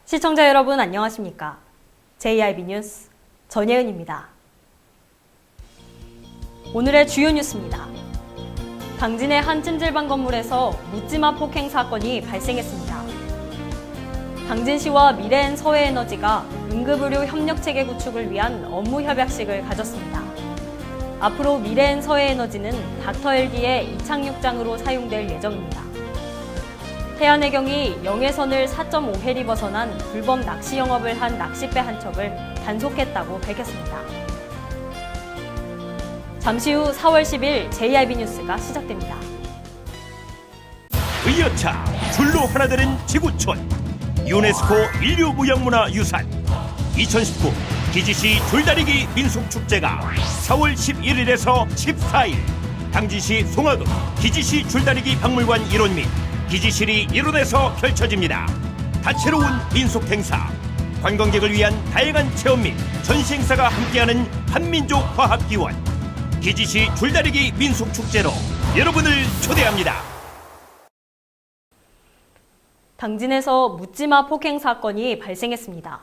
시청자 여러분 안녕하십니까? JIB 뉴스 전예은입니다. 오늘의 주요 뉴스입니다. 당진의 한 찜질방 건물에서 묻지마 폭행 사건이 발생했습니다. 당진시와 미래엔 서해에너지가 응급의료 협력체계 구축을 위한 업무 협약식을 가졌습니다. 앞으로 미래엔 서해에너지는 닥터 헬기의 이착륙장으로 사용될 예정입니다. 태안해경이 영해선을 4.5해리 벗어난 불법 낚시 영업을 한 낚싯배 한 척을 단속했다고 밝혔습니다. 잠시 후 4월 10일 JIB 뉴스가 시작됩니다. 의여차 줄로 하나 되는 지구촌 유네스코 인류무형문화유산 2019 기지시 줄다리기 민속축제가 4월 11일에서 14일 당진시 송화읍 기지시 줄다리기 박물관 일원 및 기지실이 일원에서 펼쳐집니다. 다채로운 민속 행사, 관광객을 위한 다양한 체험 및 전시 행사가 함께하는 한민족 화합기원 기지시 줄다리기 민속축제로 여러분을 초대합니다. 당진에서 묻지마 폭행 사건이 발생했습니다.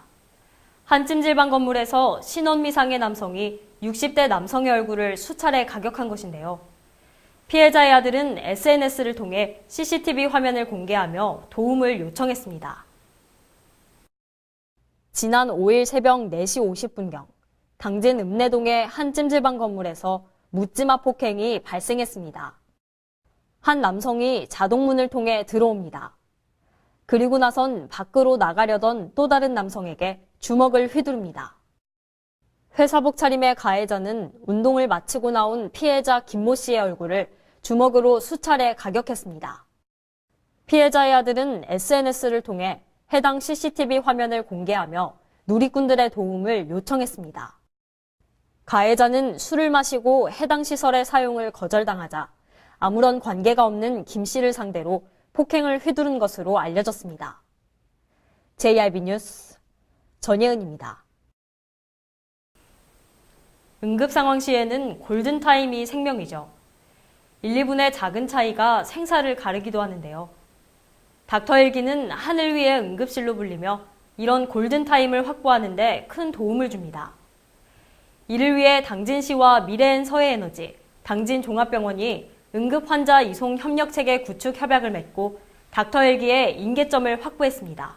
한 찜질방 건물에서 신원 미상의 남성이 60대 남성의 얼굴을 수차례 가격한 것인데요. 피해자의 아들은 SNS를 통해 CCTV 화면을 공개하며 도움을 요청했습니다. 지난 5일 새벽 4시 50분경 당진 읍내동의 한 찜질방 건물에서 묻지마 폭행이 발생했습니다. 한 남성이 자동문을 통해 들어옵니다. 그리고 나선 밖으로 나가려던 또 다른 남성에게 주먹을 휘두릅니다. 회사복 차림의 가해자는 운동을 마치고 나온 피해자 김모 씨의 얼굴을 주먹으로 수차례 가격했습니다. 피해자의 아들은 SNS를 통해 해당 CCTV 화면을 공개하며 누리꾼들의 도움을 요청했습니다. 가해자는 술을 마시고 해당 시설의 사용을 거절당하자 아무런 관계가 없는 김 씨를 상대로 폭행을 휘두른 것으로 알려졌습니다. JIB 뉴스 전예은입니다. 응급 상황 시에는 골든타임이 생명이죠. 1, 2분의 작은 차이가 생사를 가르기도 하는데요. 닥터 헬기는 하늘 위의 응급실로 불리며 이런 골든타임을 확보하는 데 큰 도움을 줍니다. 이를 위해 당진시와 미래엔 서해에너지, 당진종합병원이 응급환자 이송 협력체계 구축 협약을 맺고 닥터 헬기의 인계점을 확보했습니다.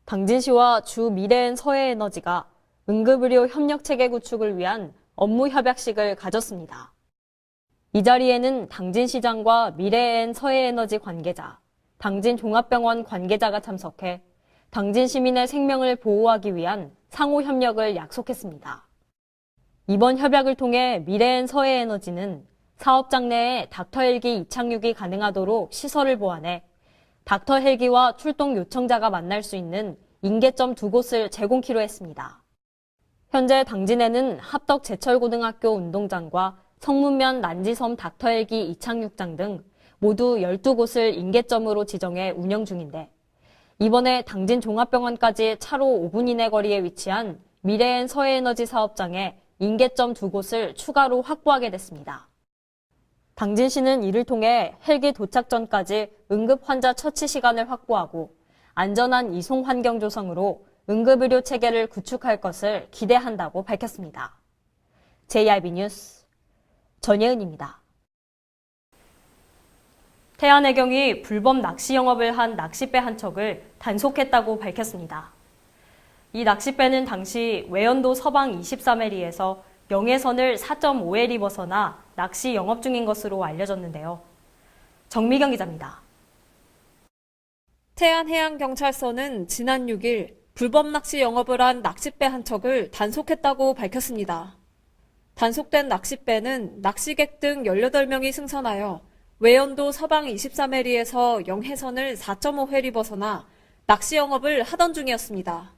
당진시와 주 미래엔 서해에너지가 응급의료 협력체계 구축을 위한 업무 협약식을 가졌습니다. 이 자리에는 당진시장과 미래엔 서해에너지 관계자, 당진종합병원 관계자가 참석해 당진 시민의 생명을 보호하기 위한 상호 협력을 약속했습니다. 이번 협약을 통해 미래엔 서해에너지는 사업장 내에 닥터 헬기 이착륙이 가능하도록 시설을 보완해 닥터 헬기와 출동 요청자가 만날 수 있는 인계점 2곳을 제공키로 했습니다. 현재 당진에는 합덕 제철고등학교 운동장과 성문면 난지섬 닥터 헬기 이착륙장 등 모두 12곳을 인계점으로 지정해 운영 중인데 이번에 당진 종합병원까지 차로 5분 이내 거리에 위치한 미래엔 서해에너지 사업장에 인계점 2곳을 추가로 확보하게 됐습니다. 당진시는 이를 통해 헬기 도착 전까지 응급 환자 처치 시간을 확보하고 안전한 이송 환경 조성으로 응급의료 체계를 구축할 것을 기대한다고 밝혔습니다. JIB 뉴스 전예은입니다. 태안해경이 불법 낚시 영업을 한 낚싯배 한 척을 단속했다고 밝혔습니다. 이 낚싯배는 당시 외연도 서방 23해리에서 영해선을 4.5해리 벗어나 낚시 영업 중인 것으로 알려졌는데요. 정미경 기자입니다. 태안해양경찰서는 지난 6일 불법 낚시 영업을 한 낚싯배 한 척을 단속했다고 밝혔습니다. 단속된 낚싯배는 낚시객 등 18명이 승선하여 외연도 서방 23해리에서 영해선을 4.5해리 벗어나 낚시 영업을 하던 중이었습니다.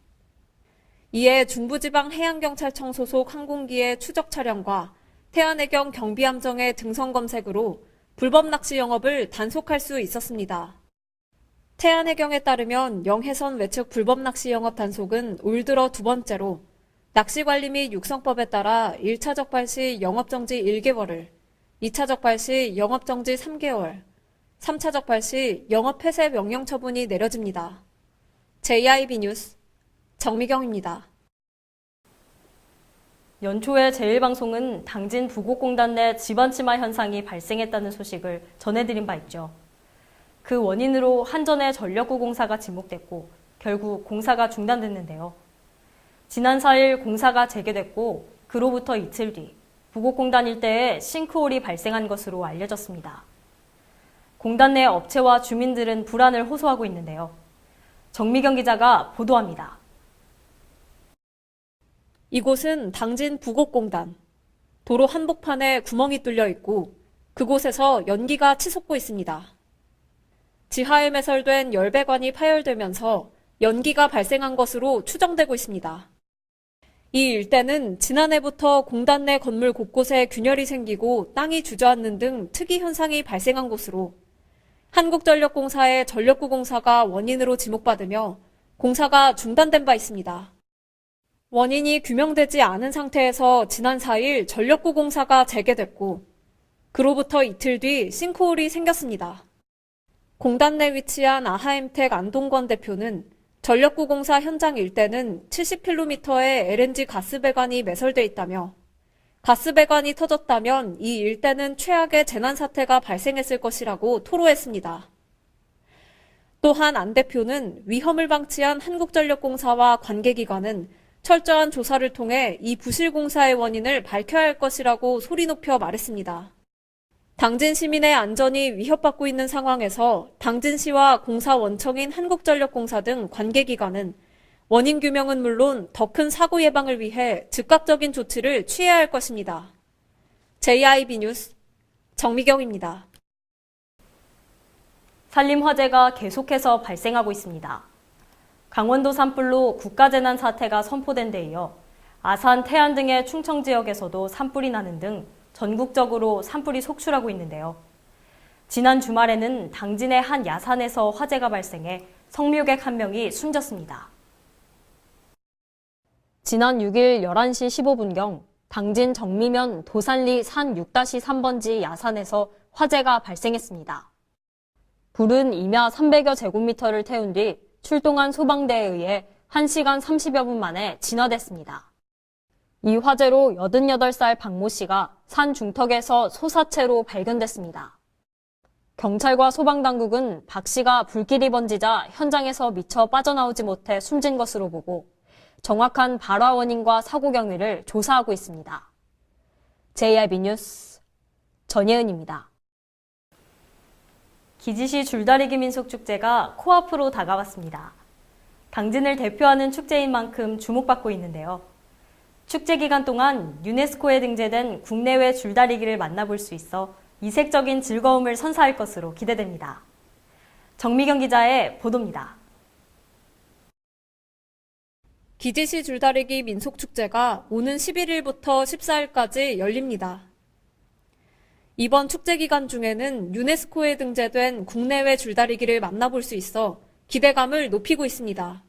이에 중부지방해양경찰청 소속 항공기의 추적 촬영과 태안해경 경비함정의 등선 검색으로 불법 낚시 영업을 단속할 수 있었습니다. 태안해경에 따르면 영해선 외측 불법 낚시 영업 단속은 올 들어 2번째로 낚시관리 및 육성법에 따라 1차 적발 시 영업정지 1개월을, 2차 적발 시 영업정지 3개월, 3차 적발 시 영업폐쇄 명령 처분이 내려집니다. JIB 뉴스 정미경입니다. 연초에 제1방송은 당진 부곡공단 내 집안 침하 현상이 발생했다는 소식을 전해드린 바 있죠. 그 원인으로 한전의 전력구 공사가 지목됐고 결국 공사가 중단됐는데요. 지난 4일 공사가 재개됐고 그로부터 이틀 뒤 부곡공단 일대에 싱크홀이 발생한 것으로 알려졌습니다. 공단 내 업체와 주민들은 불안을 호소하고 있는데요. 정미경 기자가 보도합니다. 이곳은 당진 부곡공단. 도로 한복판에 구멍이 뚫려 있고 그곳에서 연기가 치솟고 있습니다. 지하에 매설된 열배관이 파열되면서 연기가 발생한 것으로 추정되고 있습니다. 이 일대는 지난해부터 공단 내 건물 곳곳에 균열이 생기고 땅이 주저앉는 등 특이 현상이 발생한 곳으로 한국전력공사의 전력구 공사가 원인으로 지목받으며 공사가 중단된 바 있습니다. 원인이 규명되지 않은 상태에서 지난 4일 전력구 공사가 재개됐고 그로부터 이틀 뒤 싱크홀이 생겼습니다. 공단 내 위치한 아하엠텍 안동권 대표는 전력구 공사 현장 일대는 70km의 LNG 가스배관이 매설돼 있다며 가스배관이 터졌다면 이 일대는 최악의 재난 사태가 발생했을 것이라고 토로했습니다. 또한 안 대표는 위험을 방치한 한국전력공사와 관계기관은 철저한 조사를 통해 이 부실 공사의 원인을 밝혀야 할 것이라고 소리 높여 말했습니다. 당진 시민의 안전이 위협받고 있는 상황에서 당진시와 공사 원청인 한국전력공사 등 관계기관은 원인 규명은 물론 더 큰 사고 예방을 위해 즉각적인 조치를 취해야 할 것입니다. JIB 뉴스 정미경입니다. 산림 화재가 계속해서 발생하고 있습니다. 강원도 산불로 국가재난 사태가 선포된 데 이어 아산, 태안 등의 충청 지역에서도 산불이 나는 등 전국적으로 산불이 속출하고 있는데요. 지난 주말에는 당진의 한 야산에서 화재가 발생해 성묘객 1명이 숨졌습니다. 지난 6일 11시 15분경 당진 정미면 도산리 산 6-3번지 야산에서 화재가 발생했습니다. 불은 임야 300여 제곱미터를 태운 뒤 출동한 소방대에 의해 1시간 30여 분 만에 진화됐습니다. 이 화재로 88살 박모 씨가 산 중턱에서 소사체로 발견됐습니다. 경찰과 소방당국은 박 씨가 불길이 번지자 현장에서 미처 빠져나오지 못해 숨진 것으로 보고 정확한 발화 원인과 사고 경위를 조사하고 있습니다. JIB 뉴스 전예은입니다. 기지시 줄다리기 민속축제가 코앞으로 다가왔습니다. 당진을 대표하는 축제인 만큼 주목받고 있는데요. 축제 기간 동안 유네스코에 등재된 국내외 줄다리기를 만나볼 수 있어 이색적인 즐거움을 선사할 것으로 기대됩니다. 정미경 기자의 보도입니다. 기지시 줄다리기 민속축제가 오는 11일부터 14일까지 열립니다. 이번 축제 기간 중에는 유네스코에 등재된 국내외 줄다리기를 만나볼 수 있어 기대감을 높이고 있습니다.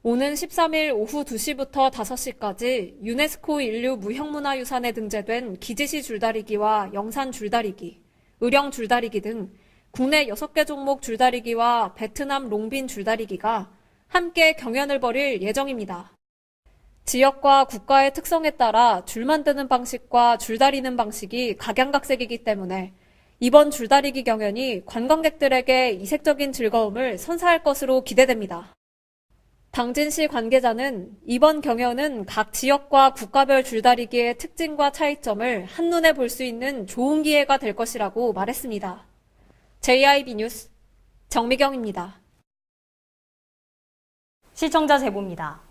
오는 13일 오후 2시부터 5시까지 유네스코 인류 무형문화유산에 등재된 기지시 줄다리기와 영산 줄다리기, 의령 줄다리기 등 국내 6개 종목 줄다리기와 베트남 롱빈 줄다리기가 함께 경연을 벌일 예정입니다. 지역과 국가의 특성에 따라 줄 만드는 방식과 줄다리는 방식이 각양각색이기 때문에 이번 줄다리기 경연이 관광객들에게 이색적인 즐거움을 선사할 것으로 기대됩니다. 당진시 관계자는 이번 경연은 각 지역과 국가별 줄다리기의 특징과 차이점을 한눈에 볼 수 있는 좋은 기회가 될 것이라고 말했습니다. JIB 뉴스 정미경입니다. 시청자 제보입니다.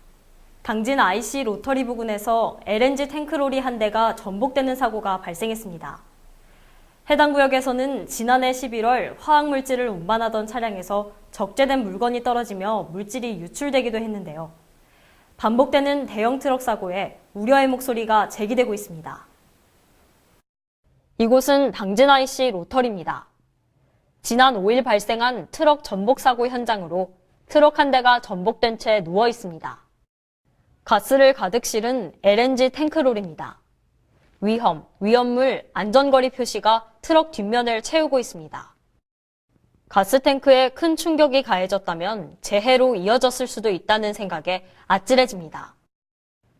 당진 IC 로터리 부근에서 LNG 탱크로리 한 대가 전복되는 사고가 발생했습니다. 해당 구역에서는 지난해 11월 화학물질을 운반하던 차량에서 적재된 물건이 떨어지며 물질이 유출되기도 했는데요. 반복되는 대형 트럭 사고에 우려의 목소리가 제기되고 있습니다. 이곳은 당진 IC 로터리입니다. 지난 5일 발생한 트럭 전복 사고 현장으로 트럭 한 대가 전복된 채 누워 있습니다. 가스를 가득 실은 LNG 탱크롤입니다. 위험물, 안전거리 표시가 트럭 뒷면을 채우고 있습니다. 가스탱크에 큰 충격이 가해졌다면 재해로 이어졌을 수도 있다는 생각에 아찔해집니다.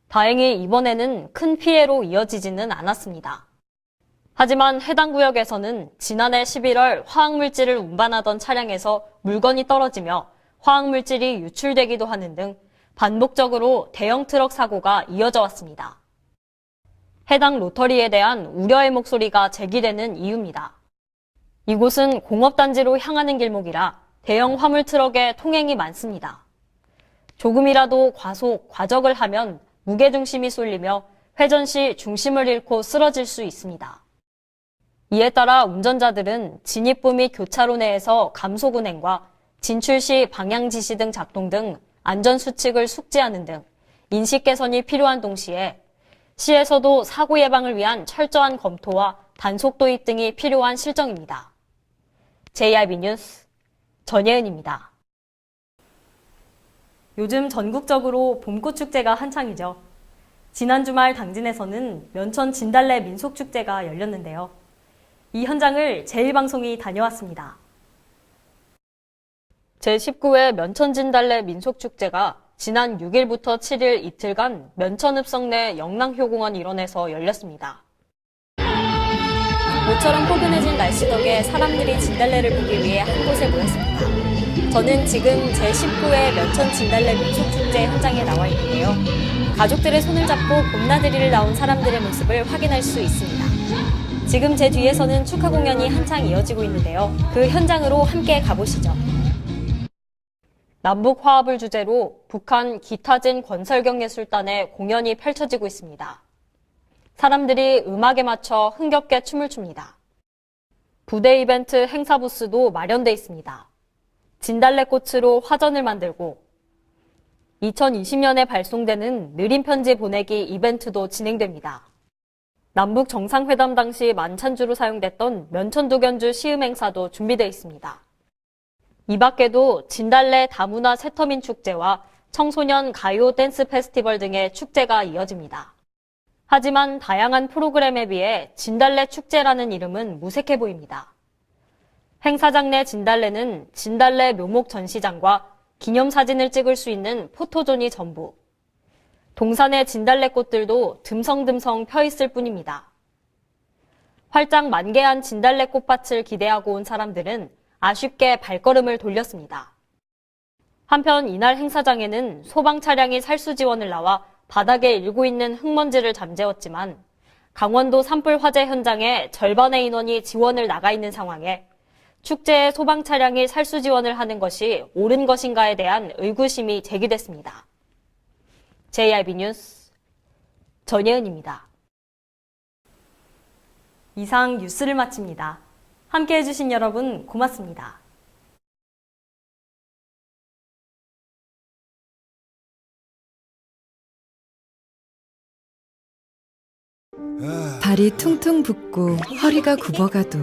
다행히 이번에는 큰 피해로 이어지지는 않았습니다. 하지만 해당 구역에서는 지난해 11월 화학물질을 운반하던 차량에서 물건이 떨어지며 화학물질이 유출되기도 하는 등 반복적으로 대형 트럭 사고가 이어져 왔습니다. 해당 로터리에 대한 우려의 목소리가 제기되는 이유입니다. 이곳은 공업단지로 향하는 길목이라 대형 화물 트럭의 통행이 많습니다. 조금이라도 과속, 과적을 하면 무게중심이 쏠리며 회전 시 중심을 잃고 쓰러질 수 있습니다. 이에 따라 운전자들은 진입부 및 교차로 내에서 감속 운행과 진출 시 방향 지시 등 작동 등 안전수칙을 숙지하는 등 인식 개선이 필요한 동시에 시에서도 사고 예방을 위한 철저한 검토와 단속 도입 등이 필요한 실정입니다. JRB 뉴스 전예은입니다. 요즘 전국적으로 봄꽃 축제가 한창이죠. 지난 주말 당진에서는 면천 진달래 민속축제가 열렸는데요. 이 현장을 제1방송이 다녀왔습니다. 제19회 면천 진달래 민속축제가 지난 6일부터 7일 이틀간 면천읍성 내 영랑효공원 일원에서 열렸습니다. 모처럼 포근해진 날씨 덕에 사람들이 진달래를 보기 위해 한 곳에 모였습니다. 저는 지금 제19회 면천 진달래 민속축제 현장에 나와 있는데요. 가족들의 손을 잡고 봄나들이를 나온 사람들의 모습을 확인할 수 있습니다. 지금 제 뒤에서는 축하 공연이 한창 이어지고 있는데요. 그 현장으로 함께 가보시죠. 남북 화합을 주제로 북한 기타진 권설경 예술단의 공연이 펼쳐지고 있습니다. 사람들이 음악에 맞춰 흥겹게 춤을 춥니다. 부대 이벤트 행사 부스도 마련돼 있습니다. 진달래꽃으로 화전을 만들고 2020년에 발송되는 느린 편지 보내기 이벤트도 진행됩니다. 남북 정상회담 당시 만찬주로 사용됐던 면천도견주 시음 행사도 준비되어 있습니다. 이 밖에도 진달래 다문화 새터민 축제와 청소년 가요 댄스 페스티벌 등의 축제가 이어집니다. 하지만 다양한 프로그램에 비해 진달래 축제라는 이름은 무색해 보입니다. 행사장 내 진달래는 진달래 묘목 전시장과 기념사진을 찍을 수 있는 포토존이 전부. 동산의 진달래꽃들도 듬성듬성 펴 있을 뿐입니다. 활짝 만개한 진달래 꽃밭을 기대하고 온 사람들은 아쉽게 발걸음을 돌렸습니다. 한편 이날 행사장에는 소방 차량이 살수 지원을 나와 바닥에 일고 있는 흙먼지를 잠재웠지만 강원도 산불 화재 현장에 절반의 인원이 지원을 나가 있는 상황에 축제에 소방 차량이 살수 지원을 하는 것이 옳은 것인가에 대한 의구심이 제기됐습니다. JRB 뉴스 전예은입니다. 이상 뉴스를 마칩니다. 함께해 주신 여러분 고맙습니다. 발이 퉁퉁 붓고 허리가 굽어가도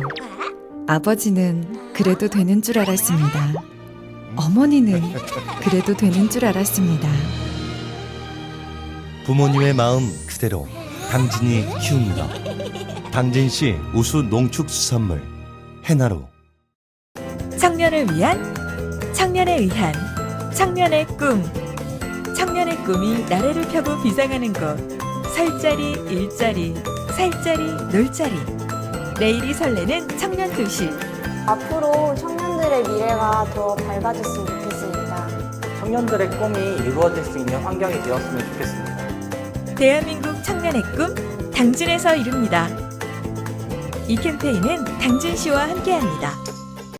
아버지는 그래도 되는 줄 알았습니다. 어머니는 그래도 되는 줄 알았습니다. 부모님의 마음 그대로 당진이 키웁니다. 당진시 우수 농축수산물 해나루. 청년을 위한, 청년에 의한, 청년의 꿈. 청년의 꿈이 나래를 펴고 비상하는 곳. 설자리, 일자리, 살자리, 놀자리. 내일이 설레는 청년도시. 앞으로 청년들의 미래가 더 밝아졌으면 좋겠습니다. 청년들의 꿈이 이루어질 수 있는 환경이 되었으면 좋겠습니다. 대한민국 청년의 꿈, 당진에서 이룹니다. 이 캠페인은 당진시와 함께합니다.